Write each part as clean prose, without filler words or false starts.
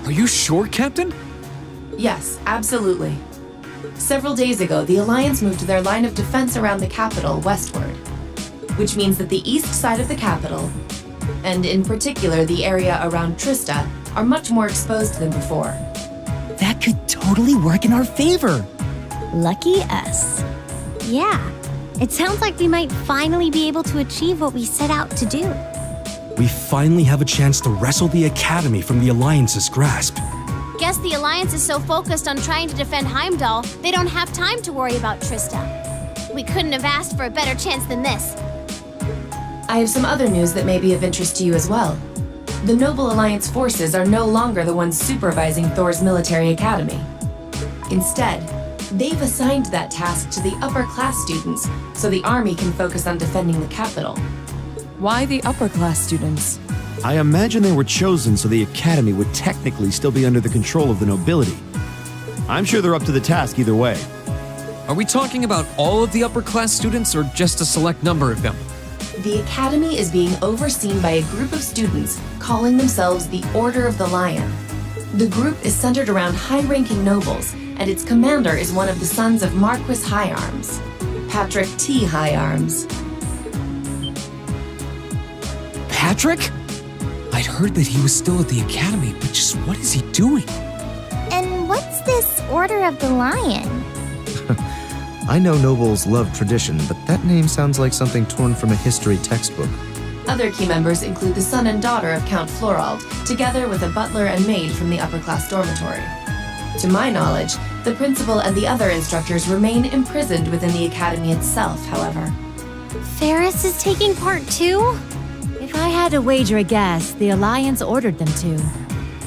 Are you sure, Captain? Yes, absolutely. Several days ago, the Alliance moved their line of defense around the capital westward, which means that the east side of the capital, and in particular the area around Trista, are much more exposed than before. That could totally work in our favor. Lucky us. Yeah, it sounds like we might finally be able to achieve what we set out to do. We finally have a chance to wrestle the Academy from the Alliance's grasp. Guess the Alliance is so focused on trying to defend Heimdall, they don't have time to worry about Trista. We couldn't have asked for a better chance than this. I have some other news that may be of interest to you as well. The Noble Alliance forces are no longer the ones supervising Thor's military academy. Instead, they've assigned that task to the upper-class students so the army can focus on defending the capital. Why the upper-class students? I imagine they were chosen so the Academy would technically still be under the control of the nobility. I'm sure they're up to the task either way. Are we talking about all of the upper-class students or just a select number of them? The Academy is being overseen by a group of students calling themselves the Order of the Lion. The group is centered around high-ranking nobles, and its commander is one of the sons of Marquis Higharms, Patrick T. Higharms. Patrick? I'd heard that he was still at the Academy, but just what is he doing? And what's this Order of the Lion? I know nobles love tradition, but that name sounds like something torn from a history textbook. Other key members include the son and daughter of Count Florald, together with a butler and maid from the upper-class dormitory. To my knowledge, the principal and the other instructors remain imprisoned within the academy itself, however. Ferris is taking part too? If I had to wager a guess, the Alliance ordered them to.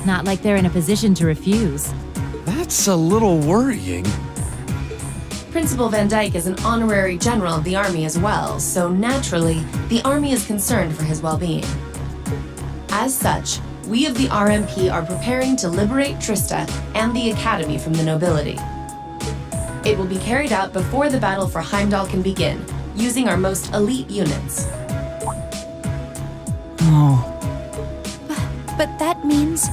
Not like they're in a position to refuse. That's a little worrying. Principal Van Dyke is an honorary general of the army as well, so naturally, the army is concerned for his well-being. As such, we of the RMP are preparing to liberate Trista and the Academy from the nobility. It will be carried out before the battle for Heimdall can begin, using our most elite units. Oh. But that means...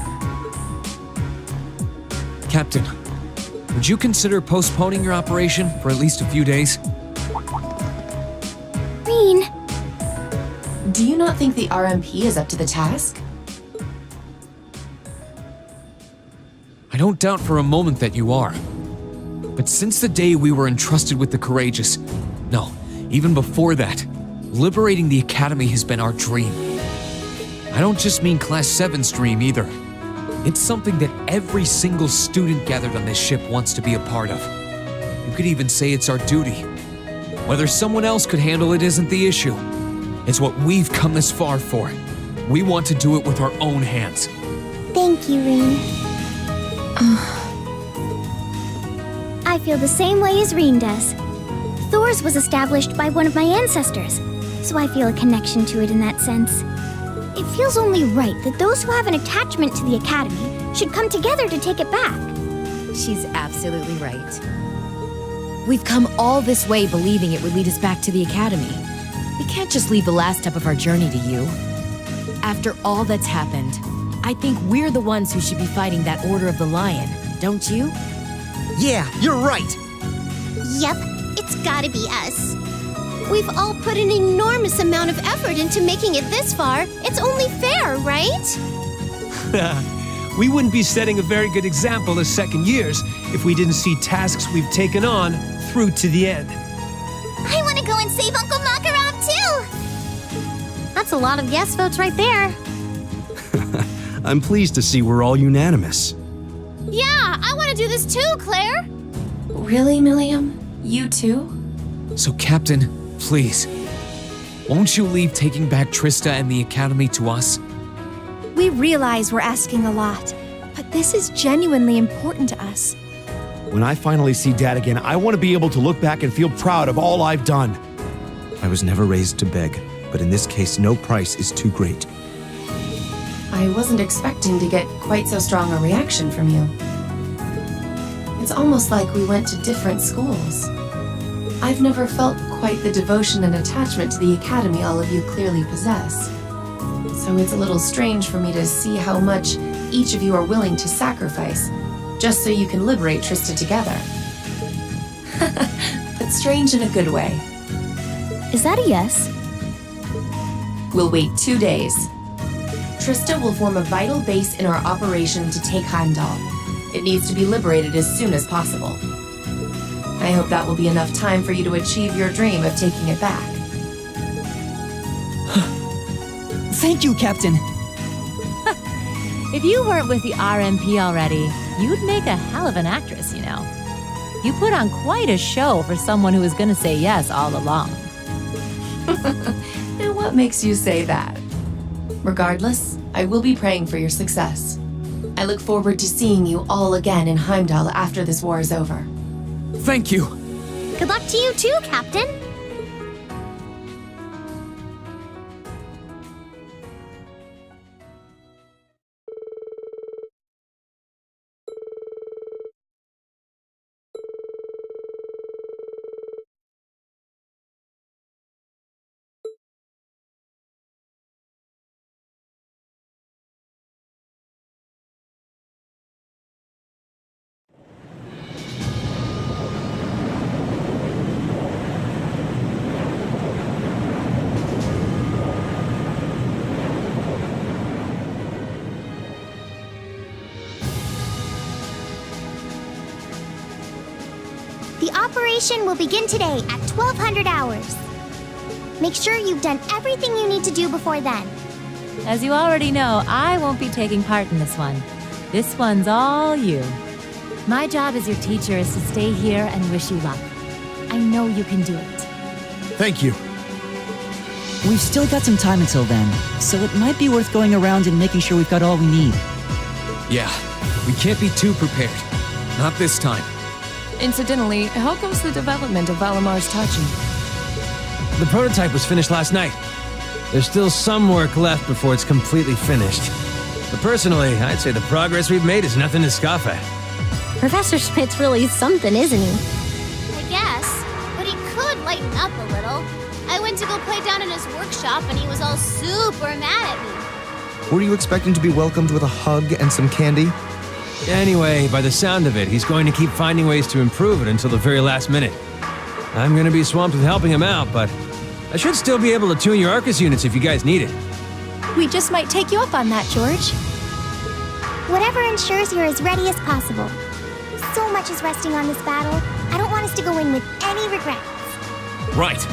Captain, would you consider postponing your operation for at least a few days? Reen, Do you not think the RMP is up to the task? I don't doubt for a moment that you are. But since the day we were entrusted with the Courageous, no, even before that, liberating the Academy has been our dream. I don't just mean Class 7's dream either. It's something that every single student gathered on this ship wants to be a part of. You could even say it's our duty. Whether someone else could handle it isn't the issue. It's what we've come this far for. We want to do it with our own hands. thank you, Reen. I feel the same way as Reen does. Thor's was established by one of my ancestors, so I feel a connection to it in that sense. It feels only right that those who have an attachment to the Academy should come together to take it back. She's absolutely right. We've come all this way believing it would lead us back to the Academy. We can't just leave the last step of our journey to you. After all that's happened, I think we're the ones who should be fighting that Order of the Lion, don't you? Yeah, you're right! Yep, it's gotta be us. We've all put an enormous amount of effort into making it this far. It's only fair, right? We wouldn't be setting a very good example as second years if we didn't see tasks we've taken on through to the end. I want to go and save Uncle Makarov too! That's a lot of yes votes right there. I'm pleased to see we're all unanimous. Yeah, I want to do this too, Claire! Really, Milliam? You too? So, Captain, please, won't you leave taking back Trista and the Academy to us? We realize we're asking a lot, but this is genuinely important to us. When I finally see Dad again, I want to be able to look back and feel proud of all I've done. I was never raised to beg, but in this case, no price is too great. I wasn't expecting to get quite so strong a reaction from you. It's almost like we went to different schools. I've never felt quite the devotion and attachment to the Academy all of you clearly possess. So it's a little strange for me to see how much each of you are willing to sacrifice, just so you can liberate Trista together. But strange in a good way. Is that a yes? We'll wait 2 days. Trista will form a vital base in our operation to take Heimdall. It needs to be liberated as soon as possible. I hope that will be enough time for you to achieve your dream of taking it back. Thank you, Captain. If you weren't with the RMP already, you'd make a hell of an actress, you know. You put on quite a show for someone who was gonna say yes all along. And what makes you say that? Regardless, I will be praying for your success. I look forward to seeing you all again in Heimdall after this war is over. Thank you. Good luck to you too, Captain. The operation will begin today at 1200 hours. Make sure you've done everything you need to do before then. As you already know, I won't be taking part in this one. This one's all you. My job as your teacher is to stay here and wish you luck. I know you can do it. Thank you. We've still got some time until then, so it might be worth going around and making sure we've got all we need. Yeah, we can't be too prepared. Not this time. Incidentally, how goes the development of Valamar's Tachi? The prototype was finished last night. There's still some work left before it's completely finished. But personally, I'd say the progress we've made is nothing to scoff at. Professor Schmidt's really something, isn't he? I guess, but he could lighten up a little. I went to go play down in his workshop and he was all super mad at me. Were you expecting to be welcomed with a hug and some candy? Anyway, by the sound of it, he's going to keep finding ways to improve it until the very last minute. I'm going to be swamped with helping him out, but I should still be able to tune your Arcus units if you guys need it. We just might take you up on that, George. Whatever ensures you're as ready as possible. So much is resting on this battle. I don't want us to go in with any regrets. Right.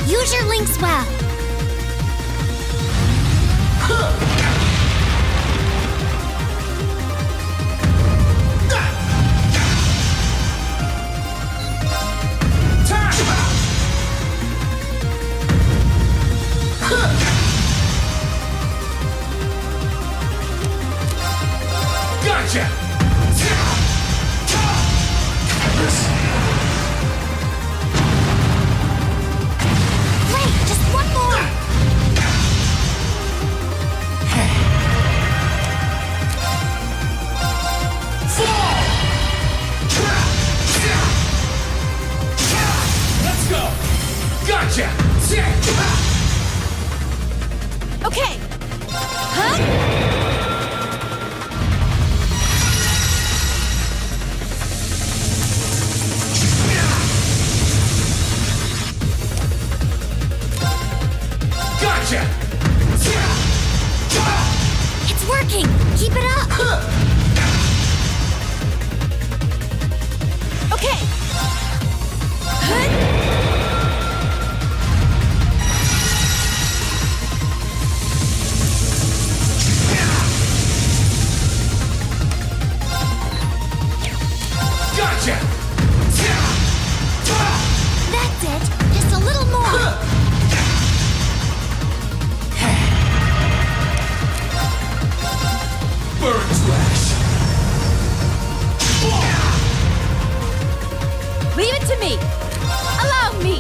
Use your links well. Gotcha! Great, just one more. Let's go! Gotcha! Okay. Huh? Gotcha! It's working. Keep it up. Okay. Gotcha! That's it. Just a little more. Burn splash! Leave it to me. Allow me.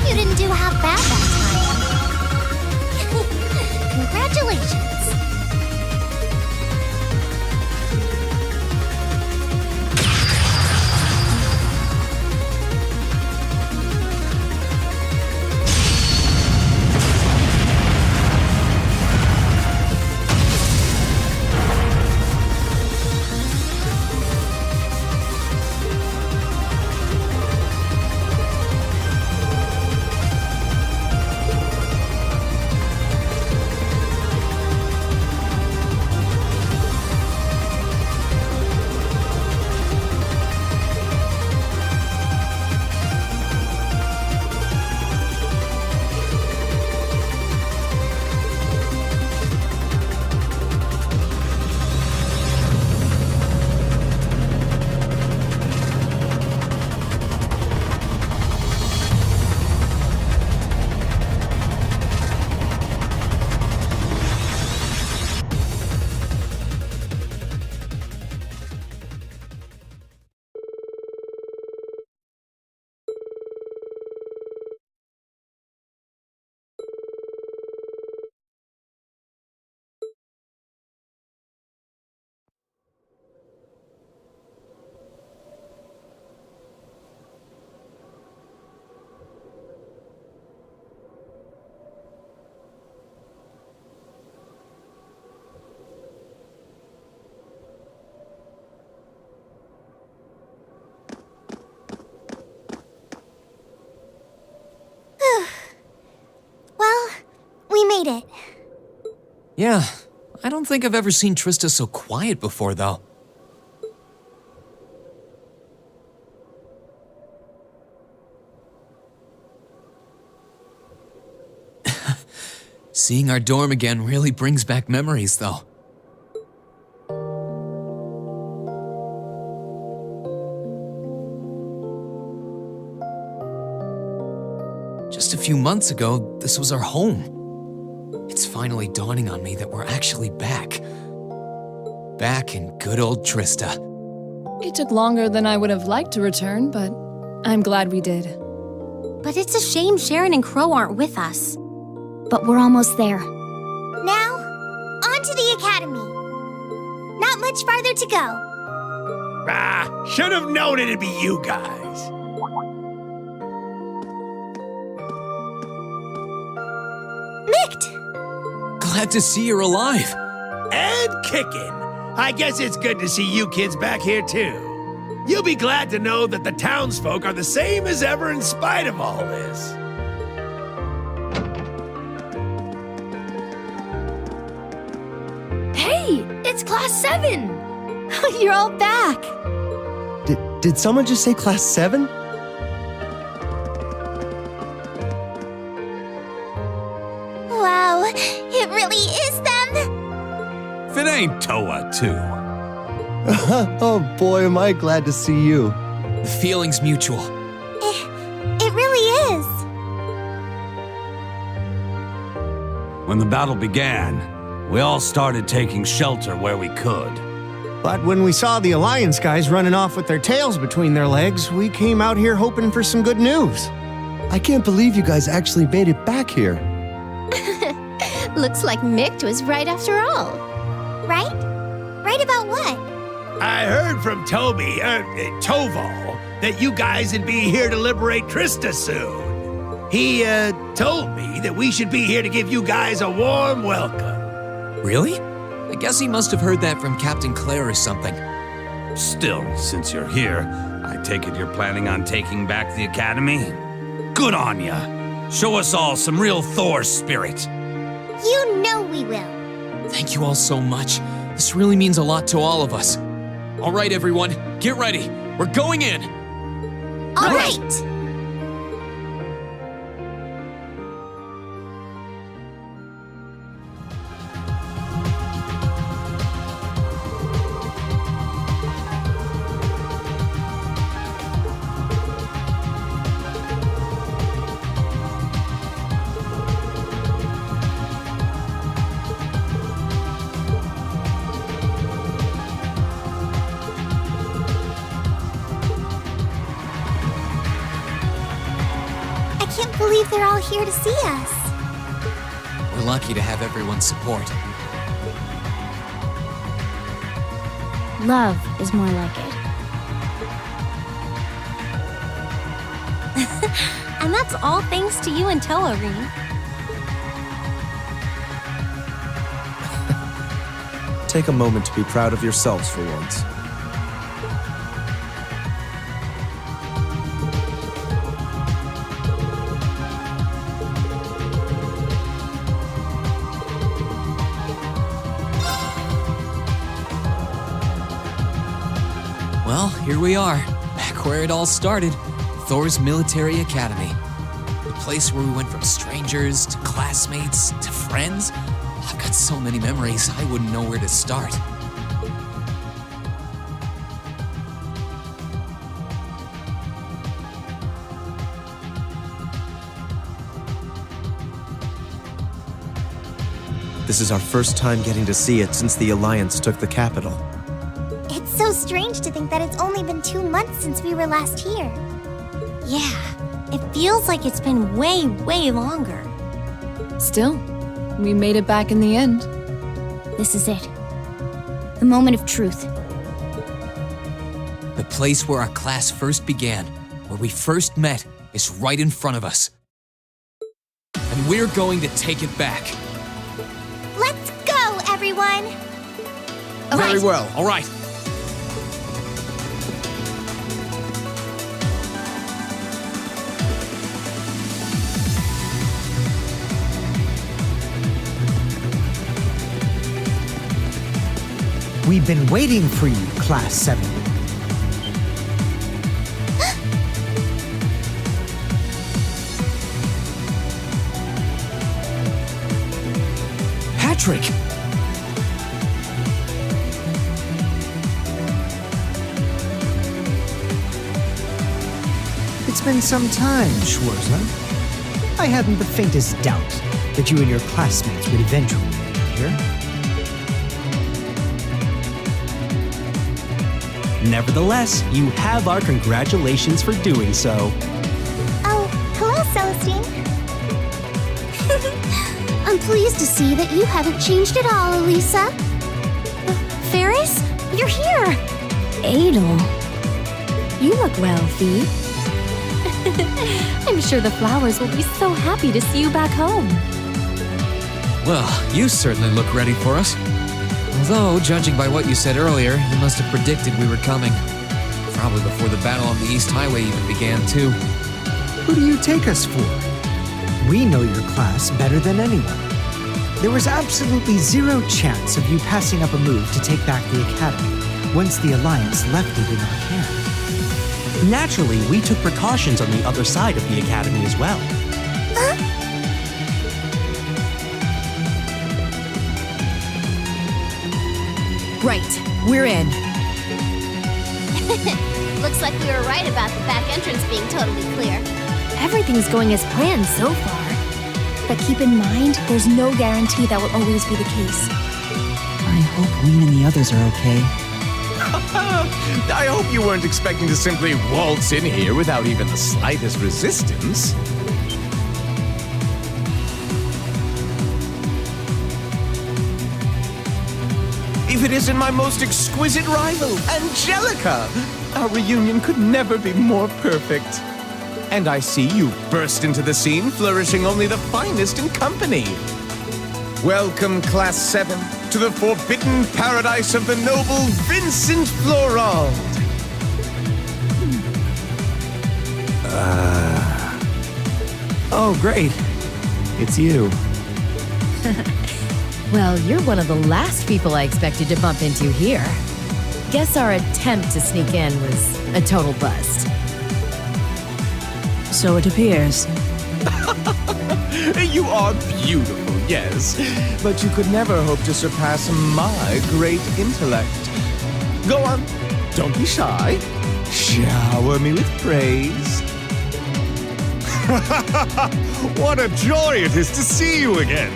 You didn't do half bad that time. Congratulations. Well, we made it. Yeah, I don't think I've ever seen Trista so quiet before, though. Seeing our dorm again really brings back memories, though. Just a few months ago, this was our home. It's finally dawning on me that we're actually back. Back in good old Trista. It took longer than I would have liked to return, but I'm glad we did. But it's a shame Sharon and Crow aren't with us. But we're almost there. Now, on to the academy. Not much farther to go. Should have known it'd be you guys. Micht! Glad to see you're alive. And kicking. I guess it's good to see you kids back here, too. You'll be glad to know that the townsfolk are the same as ever in spite of all this. Hey, it's Class 7! You're all back! Did someone just say Class 7? Wow, it really is them! If it ain't Toa, too. Oh boy, am I glad to see you. The feeling's mutual. It really is. When the battle began, we all started taking shelter where we could. But when we saw the Alliance guys running off with their tails between their legs, we came out here hoping for some good news. I can't believe you guys actually made it back here. Looks like Mick was right after all. Right? Right about what? I heard from Toval, that you guys would be here to liberate Trista soon. He, told me that we should be here to give you guys a warm welcome. Really? I guess he must have heard that from Captain Claire or something. Still, since you're here, I take it you're planning on taking back the Academy? Good on ya. Show us all some real Thor spirit. You know we will. Thank you all so much. This really means a lot to all of us. All right, everyone, get ready. We're going in. All right. I can't believe they're all here to see us. We're lucky to have everyone's support. Love is more like it. And that's all thanks to you and Toa, Reen. Take a moment to be proud of yourselves for once. Well, here we are, back where it all started, Thor's Military Academy. The place where we went from strangers to classmates to friends. I've got so many memories, I wouldn't know where to start. This is our first time getting to see it since the Alliance took the capital. It's so strange to think that it's only been 2 months since we were last here. Yeah, it feels like it's been way, way longer. Still, we made it back in the end. This is it. The moment of truth. The place where our class first began, where we first met, is right in front of us. And we're going to take it back. Let's go, everyone! Very well. All right. We've been waiting for you, Class 7. Patrick! It's been some time, Schwarza. I hadn't the faintest doubt that you and your classmates would eventually make it here. Nevertheless, you have our congratulations for doing so. Oh, hello, Celestine. I'm pleased to see that you haven't changed at all, Elisa. Ferris, you're here! Adel. You look well, Fee. I'm sure the flowers will be so happy to see you back home. Well, you certainly look ready for us. Although, judging by what you said earlier, you must have predicted we were coming. Probably before the battle on the East Highway even began, too. Who do you take us for? We know your class better than anyone. There was absolutely zero chance of you passing up a move to take back the Academy once the Alliance left it in our care. Naturally, we took precautions on the other side of the Academy as well. Right, we're in. Looks like we were right about the back entrance being totally clear. Everything's going as planned so far. But keep in mind, there's no guarantee that will always be the case. I hope Ween and the others are okay. I hope you weren't expecting to simply waltz in here without even the slightest resistance. If it isn't my most exquisite rival, Angelica, our reunion could never be more perfect. And I see you burst into the scene, flourishing only the finest in company. Welcome, Class 7, to the forbidden paradise of the noble Vincent Florent. Oh, great. It's you. Well, you're one of the last people I expected to bump into here. Guess our attempt to sneak in was a total bust. So it appears. You are beautiful, yes, but you could never hope to surpass my great intellect. Go on, don't be shy. Shower me with praise. What a joy it is to see you again!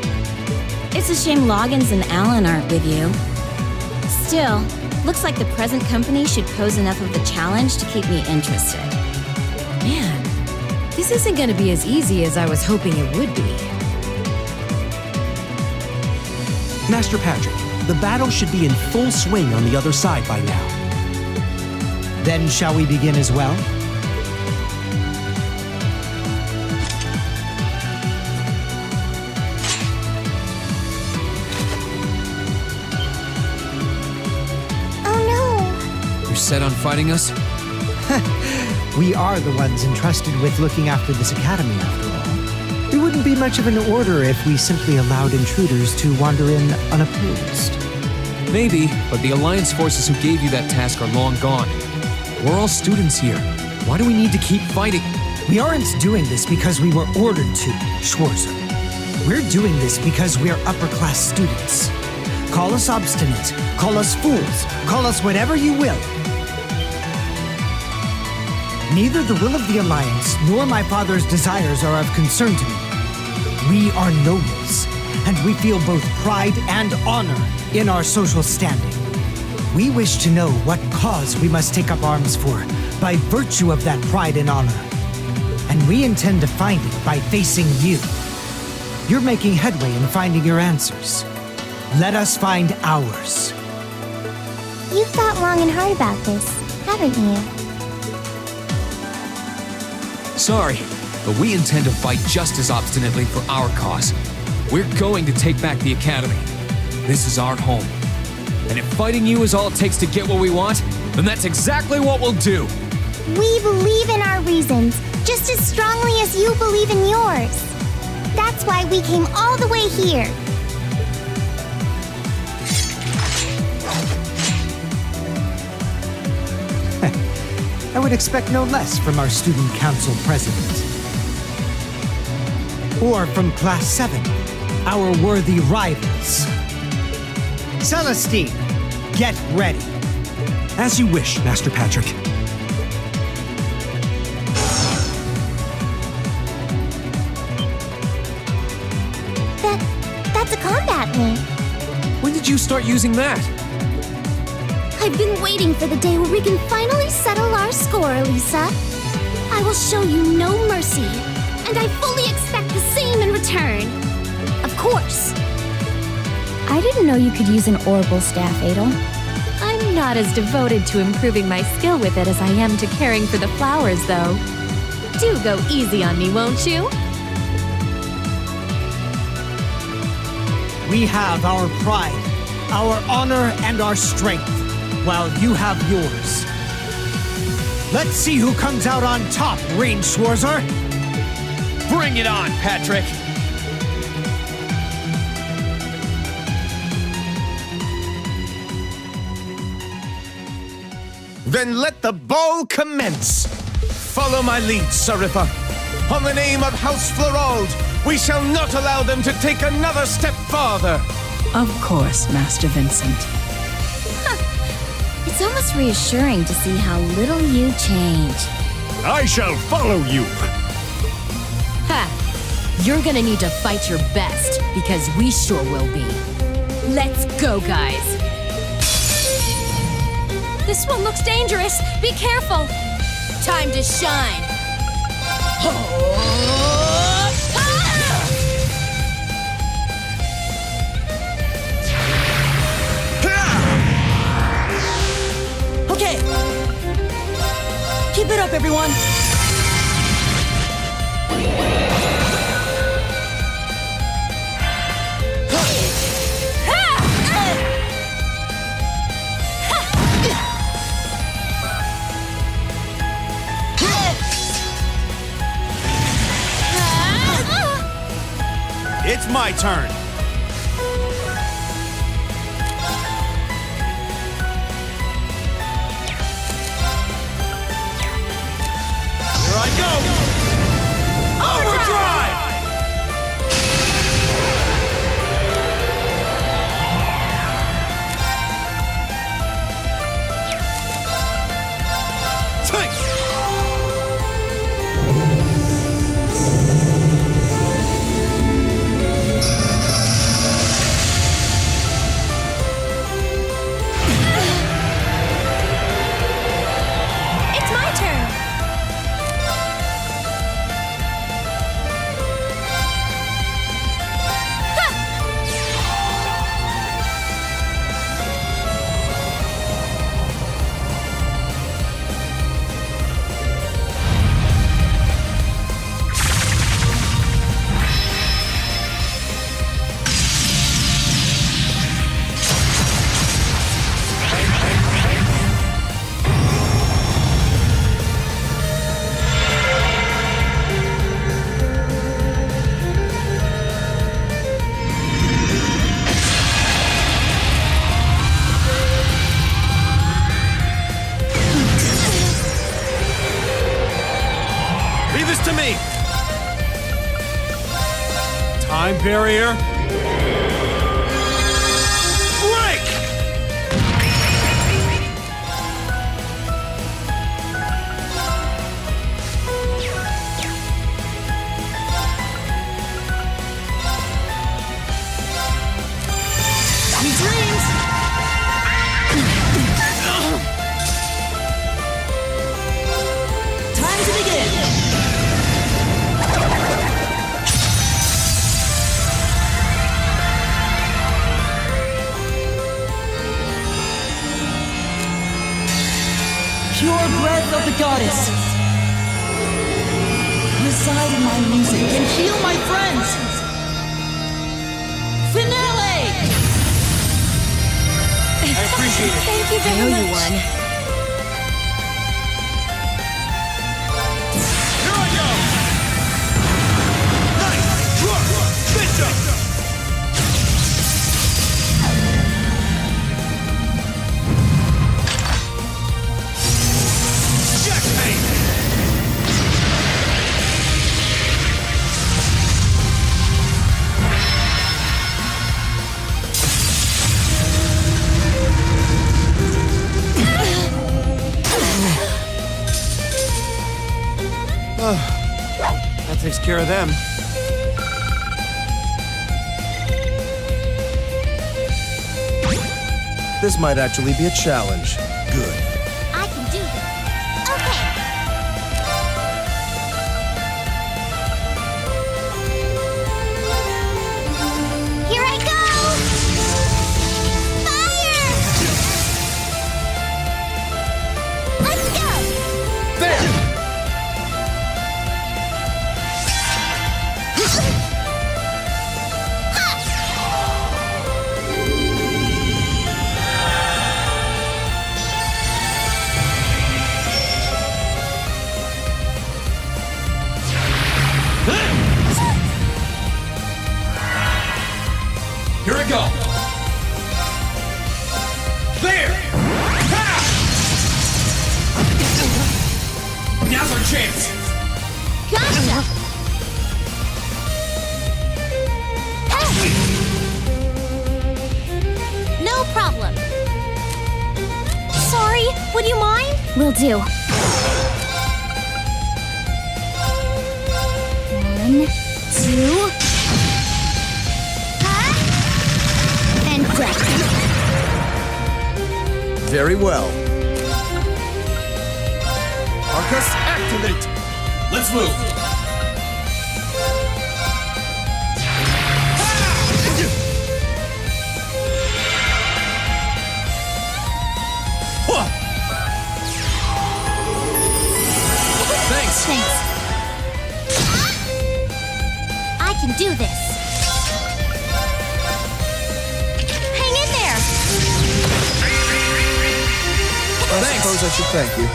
It's a shame Loggins and Allen aren't with you. Still, looks like the present company should pose enough of a challenge to keep me interested. Man, this isn't gonna be as easy as I was hoping it would be. Master Patrick, the battle should be in full swing on the other side by now. Then shall we begin as well? You're set on fighting us? We are the ones entrusted with looking after this academy, after all. It wouldn't be much of an order if we simply allowed intruders to wander in unopposed. Maybe, but the Alliance forces who gave you that task are long gone. We're all students here. Why do we need to keep fighting? We aren't doing this because we were ordered to, Schwarzer. We're doing this because we're upper-class students. Call us obstinate, call us fools, call us whatever you will. Neither the will of the Alliance nor my father's desires are of concern to me. We are nobles, and we feel both pride and honor in our social standing. We wish to know what cause we must take up arms for by virtue of that pride and honor. And we intend to find it by facing you. You're making headway in finding your answers. Let us find ours. You've thought long and hard about this, haven't you? Sorry, but we intend to fight just as obstinately for our cause. We're going to take back the Academy. This is our home. And if fighting you is all it takes to get what we want, then that's exactly what we'll do. We believe in our reasons, just as strongly as you believe in yours. That's why we came all the way here. I would expect no less from our student council president. Or from Class 7, our worthy rivals. Celestine, get ready. As you wish, Master Patrick. That's a combat name. When did you start using that? I've been waiting for the day where we can finally settle our score, Lisa. I will show you no mercy, and I fully expect the same in return. Of course. I didn't know you could use an orbital staff, Adel. I'm not as devoted to improving my skill with it as I am to caring for the flowers, though. Do go easy on me, won't you? We have our pride, our honor, and our strength, while you have yours. Let's see who comes out on top, Range Schwarzer. Bring it on, Patrick! Then let the ball commence! Follow my lead, Saripha. On the name of House Florald, we shall not allow them to take another step farther! Of course, Master Vincent. It's almost reassuring to see how little you change. I shall follow you! Ha! You're gonna need to fight your best, because we sure will be. Let's go, guys! This one looks dangerous. Be careful. Time to shine! Okay. Keep it up, everyone. It's my turn. Here I go! Overdrive! It's my turn. Leave this to me. Time barrier. Break! Sweet dreams! Time to begin! Pure breath of the goddess. Reside in my music and heal my friends. Finale! I appreciate it. Thank you I very know much. you won. Here I go! Nice! Look! Bishop! Checkmate! That takes care of them. This might actually be a challenge. Good. I can do this. Okay. Here I go! Fire! Let's go! There! Now's our chance! Gotcha! No problem. Sorry, would you mind? Will do. 1, 2... And death. Very well. Arcus, activate! Let's move! Thanks! I can do this. Hang in there! I suppose I should thank you.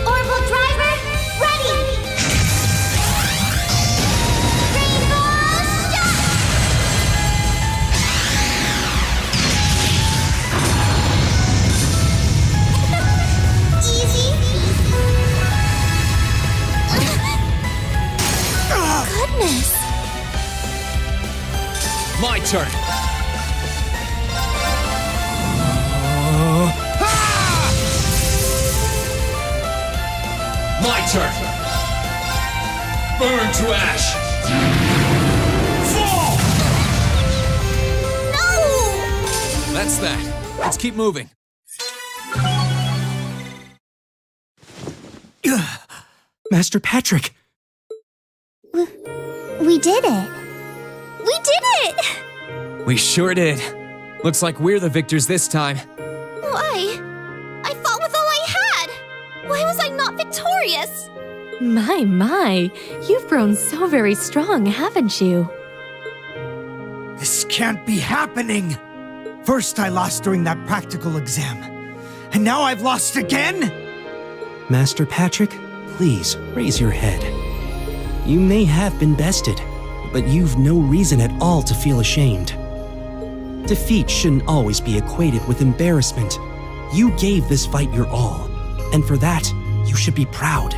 Orbital driver, ready! Rainbow shot! Easy. Goodness. My turn! My turn! Burn to ash! Fall! No! That's that. Let's keep moving. Master Patrick! We did it. We did it! We sure did. Looks like we're the victors this time. Why? I fought with all I had! Why was I not victorious? My, you've grown so very strong, haven't you? This can't be happening! First I lost during that practical exam, and now I've lost again? Master Patrick, please raise your head. You may have been bested, but you've no reason at all to feel ashamed. Defeat shouldn't always be equated with embarrassment. You gave this fight your all, and for that, you should be proud.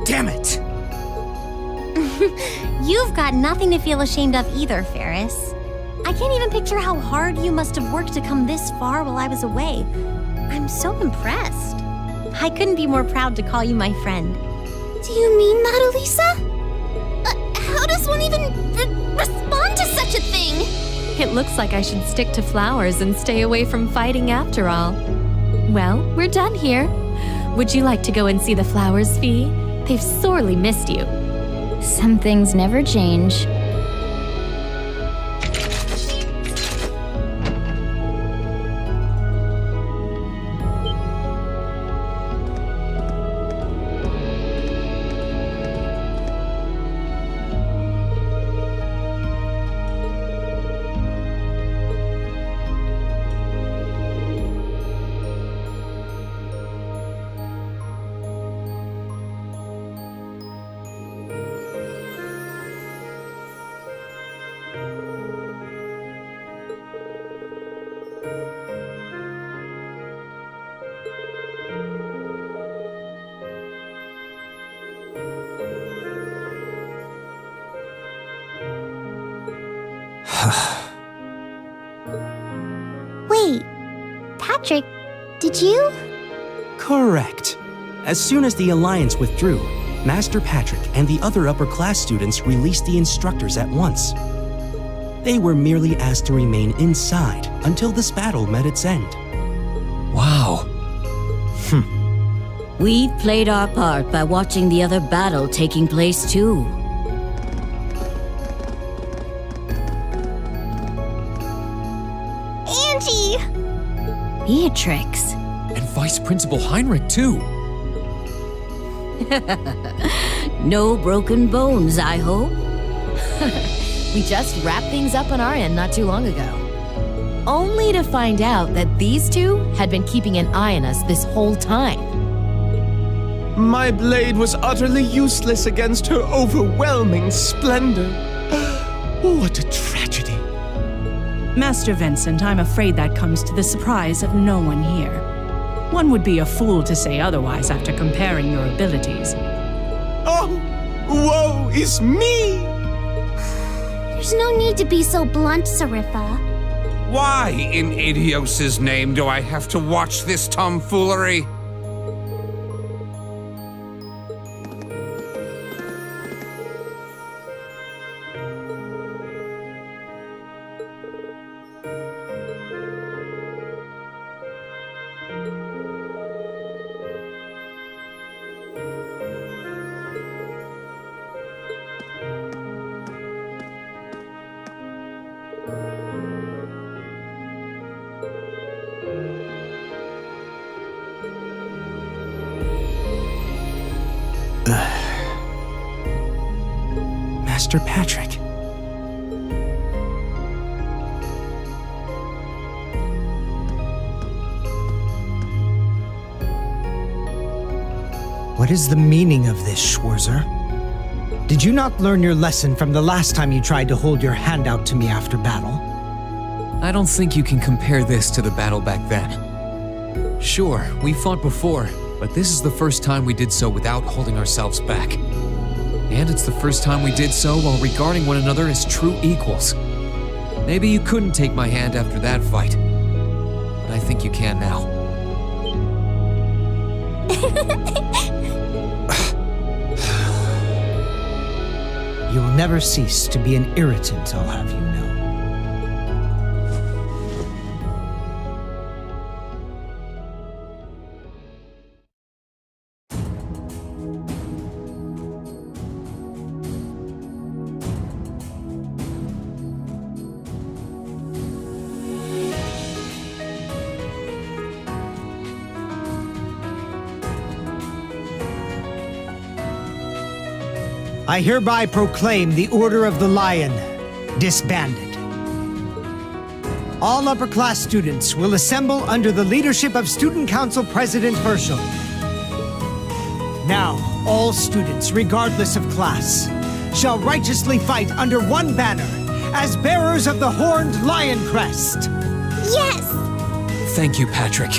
Damn it! You've got nothing to feel ashamed of either, Ferris. I can't even picture how hard you must have worked to come this far while I was away. I'm so impressed. I couldn't be more proud to call you my friend. Do you mean that, Elisa? How does one even respond to such a thing? It looks like I should stick to flowers and stay away from fighting after all. Well, we're done here. Would you like to go and see the flowers, Fee? They've sorely missed you. Some things never change. Wait, Patrick, did you? Correct. As soon as the Alliance withdrew, Master Patrick and the other upper-class students released the instructors at once. They were merely asked to remain inside until this battle met its end. Wow. We've played our part by watching the other battle taking place too. Angie! Beatrix. And Vice Principal Heinrich, too. No broken bones, I hope. We just wrapped things up on our end not too long ago. Only to find out that these two had been keeping an eye on us this whole time. My blade was utterly useless against her overwhelming splendor. What a tragedy. Master Vincent, I'm afraid that comes to the surprise of no one here. One would be a fool to say otherwise after comparing your abilities. Oh, woe is me! There's no need to be so blunt, Sariffa. Why, in Adios's name, do I have to watch this tomfoolery? Master Patrick. What is the meaning of this, Schwarzer? Did you not learn your lesson from the last time you tried to hold your hand out to me after battle? I don't think you can compare this to the battle back then. Sure, we fought before, but this is the first time we did so without holding ourselves back. And it's the first time we did so while regarding one another as true equals. Maybe you couldn't take my hand after that fight, but I think you can now. You will never cease to be an irritant, I'll have you know. I hereby proclaim the Order of the Lion disbanded. All upper-class students will assemble under the leadership of Student Council President Herschel. Now, all students, regardless of class, shall righteously fight under one banner as bearers of the Horned Lion Crest. Yes! Thank you, Patrick.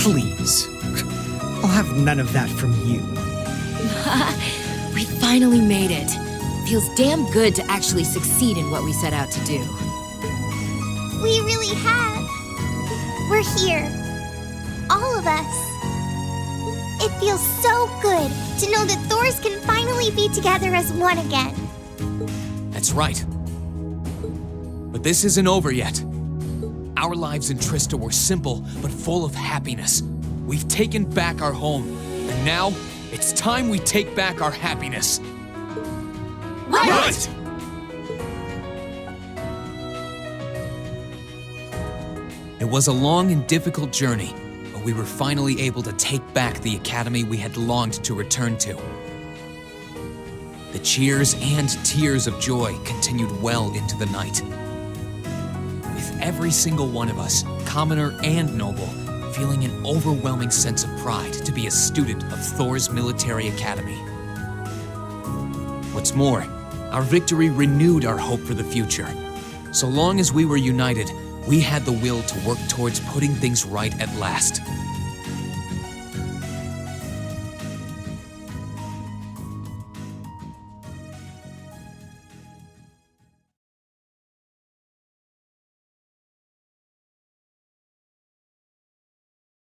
Please. I'll have none of that from you. We finally made it. Feels damn good to actually succeed in what we set out to do. We really have. We're here. All of us. It feels so good to know that Thors can finally be together as one again. That's right. But this isn't over yet. Our lives in Trista were simple, but full of happiness. We've taken back our home, and now it's time we take back our happiness. Right! It was a long and difficult journey, but we were finally able to take back the academy we had longed to return to. The cheers and tears of joy continued well into the night. Every single one of us, commoner and noble, feeling an overwhelming sense of pride to be a student of Thor's military academy. What's more, our victory renewed our hope for the future. So long as we were united, we had the will to work towards putting things right at last.